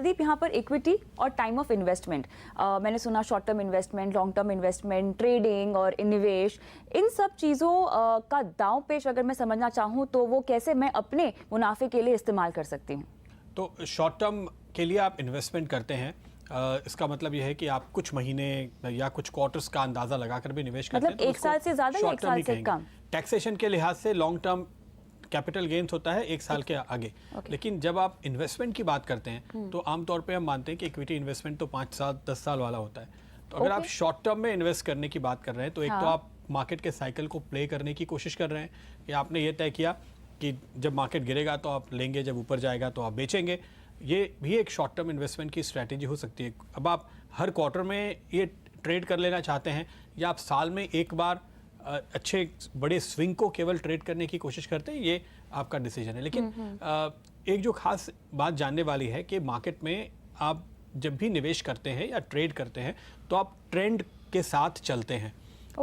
पारादीप, यहाँ पर इक्विटी और टाइम ऑफ इन्वेस्टमेंट, मैंने सुना short term investment, long term investment, trading और निवेश, इन सब चीज़ों का दांव पेच अगर मैं समझना चाहूँ तो वो कैसे मैं अपने मुनाफे के लिए इस्तेमाल कर सकती हूँ? तो शॉर्ट टर्म के लिए आप इन्वेस्टमेंट करते हैं, इसका मतलब यह है कि आप कुछ महीने या कुछ क्वार्टर्स का अंदाजा लगाकर भी निवेश करते हैं। मतलब एक साल से ज्यादा या एक साल से कम? टैक्सेशन के लिहाज से लॉन्ग टर्म कैपिटल गेन्स होता है एक साल के आगे। लेकिन जब आप इन्वेस्टमेंट की बात करते हैं तो आमतौर पे हम मानते हैं कि इक्विटी इन्वेस्टमेंट तो 5 साल 10 साल वाला होता है। तो अगर आप शॉर्ट टर्म में इन्वेस्ट करने की बात कर रहे हैं तो एक तो आप मार्केट के साइकिल को प्ले करने की कोशिश कर रहे हैं कि आपने ये तय किया कि जब मार्केट गिरेगा तो आप लेंगे, जब ऊपर जाएगा तो आप बेचेंगे। ये भी एक शॉर्ट टर्म इन्वेस्टमेंट की स्ट्रैटेजी हो सकती है। अब आप हर क्वार्टर में ये ट्रेड कर लेना चाहते हैं या आप साल में एक बार अच्छे बड़े स्विंग को केवल ट्रेड करने की कोशिश करते हैं, ये आपका डिसीजन है। लेकिन एक जो खास बात जानने वाली है कि मार्केट में आप जब भी निवेश करते हैं या ट्रेड करते हैं तो आप ट्रेंड के साथ चलते हैं।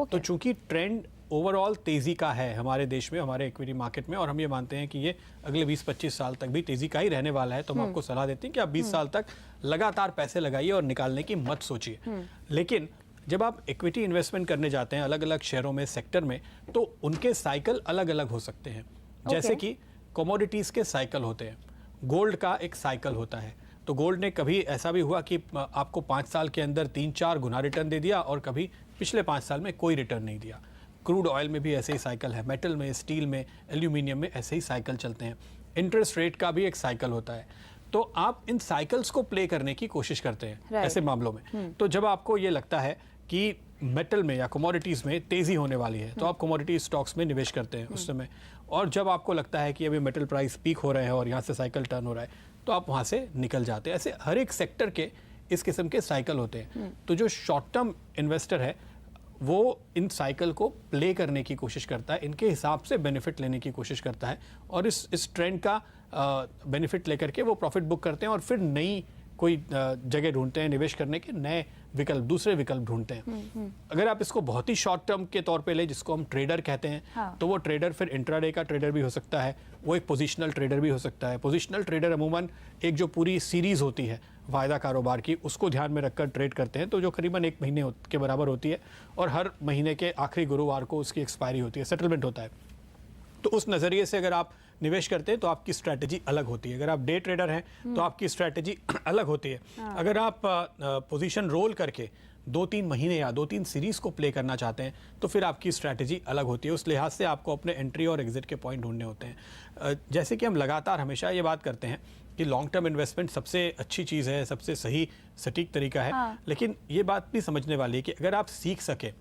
तो चूंकि ट्रेंड ओवरऑल तेज़ी का है हमारे देश में, हमारे इक्विटी मार्केट में, और हम ये मानते हैं कि ये अगले 20-25 साल तक भी तेज़ी का ही रहने वाला है, तो हम आपको सलाह देते हैं कि आप 20 साल तक लगातार पैसे लगाइए और निकालने की मत सोचिए। लेकिन जब आप इक्विटी इन्वेस्टमेंट करने जाते हैं अलग अलग शेयरों में, सेक्टर में, तो उनके साइकिल अलग अलग हो सकते हैं। जैसे कि कमोडिटीज़ के साइकिल होते हैं, गोल्ड का एक साइकिल होता है। तो गोल्ड ने कभी ऐसा भी हुआ कि आपको 5 साल के अंदर 3-4 गुना रिटर्न दे दिया और कभी पिछले 5 साल में कोई रिटर्न नहीं दिया। क्रूड ऑयल में भी ऐसे ही साइकिल है, मेटल में, स्टील में, एल्यूमिनियम में ऐसे ही साइकिल चलते हैं। इंटरेस्ट रेट का भी एक साइकिल होता है। तो आप इन साइकिल्स को प्ले करने की कोशिश करते हैं ऐसे मामलों में। तो जब आपको ये लगता है कि मेटल में या कमोडिटीज़ में तेज़ी होने वाली है तो आप कमोडिटी स्टॉक्स में निवेश करते हैं उस समय। और जब आपको लगता है कि अभी मेटल प्राइस पीक हो रहे हैं और यहाँ से साइकिल टर्न हो रहा है तो आप वहाँ से निकल जाते हैं। ऐसे हर एक सेक्टर के इस किस्म के साइकिल होते हैं। तो जो शॉर्ट टर्म इन्वेस्टर है वो इन साइकिल को प्ले करने की कोशिश करता है, इनके हिसाब से बेनिफिट लेने की कोशिश करता है और इस ट्रेंड का बेनिफिट लेकर के वो प्रॉफिट बुक करते हैं और फिर नई कोई जगह ढूंढते हैं निवेश करने के, नए विकल्प, दूसरे विकल्प ढूंढते हैं। अगर आप इसको बहुत ही शॉर्ट टर्म के तौर पे ले, जिसको हम ट्रेडर कहते हैं, तो वो ट्रेडर फिर इंट्राडे का ट्रेडर भी हो सकता है, वो एक पोजिशनल ट्रेडर भी हो सकता है। पोजिशनल ट्रेडर अमूमन एक जो पूरी सीरीज़ होती है वायदा कारोबार की, उसको ध्यान में रखकर ट्रेड करते हैं, तो जो करीबन 1 महीने के बराबर होती है और हर महीने के आखिरी गुरुवार को उसकी एक्सपायरी होती है, सेटलमेंट होता है। तो उस नज़रिए से अगर आप निवेश करते हैं तो आपकी स्ट्रैटेजी अलग होती है। अगर आप डे ट्रेडर हैं तो आपकी स्ट्रैटेजी अलग होती है। अगर आप पोजीशन रोल करके 2-3 महीने या 2-3 सीरीज़ को प्ले करना चाहते हैं तो फिर आपकी स्ट्रैटेजी अलग होती है। उस लिहाज से आपको अपने एंट्री और एग्जिट के पॉइंट ढूंढने होते हैं। जैसे कि हम लगातार हमेशा ये बात करते हैं कि लॉन्ग टर्म इन्वेस्टमेंट सबसे अच्छी चीज़ है, सबसे सही सटीक तरीका है। लेकिन ये बात भी समझने वाली है कि अगर आप सीख सकें,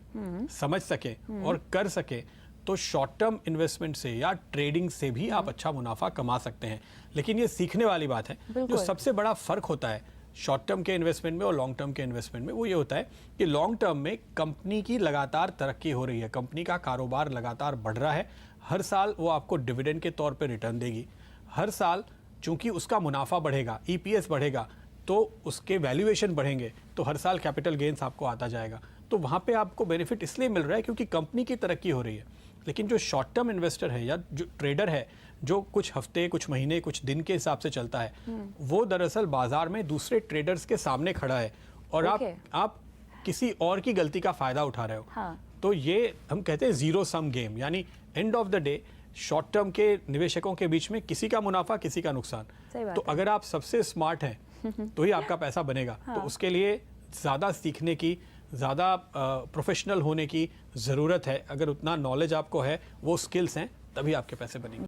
समझ सकें और कर सकें तो शॉर्ट टर्म इन्वेस्टमेंट से या ट्रेडिंग से भी आप अच्छा मुनाफा कमा सकते हैं। लेकिन ये सीखने वाली बात है। जो सबसे बड़ा फर्क होता है शॉर्ट टर्म के इन्वेस्टमेंट में और लॉन्ग टर्म के इन्वेस्टमेंट में, वो ये होता है कि लॉन्ग टर्म में कंपनी की लगातार तरक्की हो रही है, कंपनी का कारोबार लगातार बढ़ रहा है, हर साल वो आपको डिविडेंड के तौर पे रिटर्न देगी, हर साल चूंकि उसका मुनाफा बढ़ेगा, ईपीएस बढ़ेगा, तो उसके वैल्यूएशन बढ़ेंगे, तो हर साल कैपिटल गेन्स आपको आता जाएगा। तो वहाँ पे आपको बेनिफिट इसलिए मिल रहा है क्योंकि कंपनी की तरक्की हो रही है। लेकिन जो शॉर्ट टर्म इन्वेस्टर है या जो ट्रेडर है जो कुछ हफ्ते, कुछ महीने, कुछ दिन के हिसाब से चलता है, वो दरअसल बाजार में दूसरे ट्रेडर्स के सामने खड़ा है और आप किसी और की गलती का फायदा उठा रहे हो। तो ये हम कहते हैं जीरो सम गेम, यानी end of the day short term के निवेशकों के बीच में किसी का मुनाफा, किसी का नुकसान। तो अगर आप सबसे स्मार्ट हैं तो ही आपका पैसा बनेगा। तो उसके लिए ज़्यादा सीखने की, ज़्यादा प्रोफेशनल होने की ज़रूरत है। अगर उतना नॉलेज आपको है, वो स्किल्स हैं, तभी आपके पैसे बनेंगे।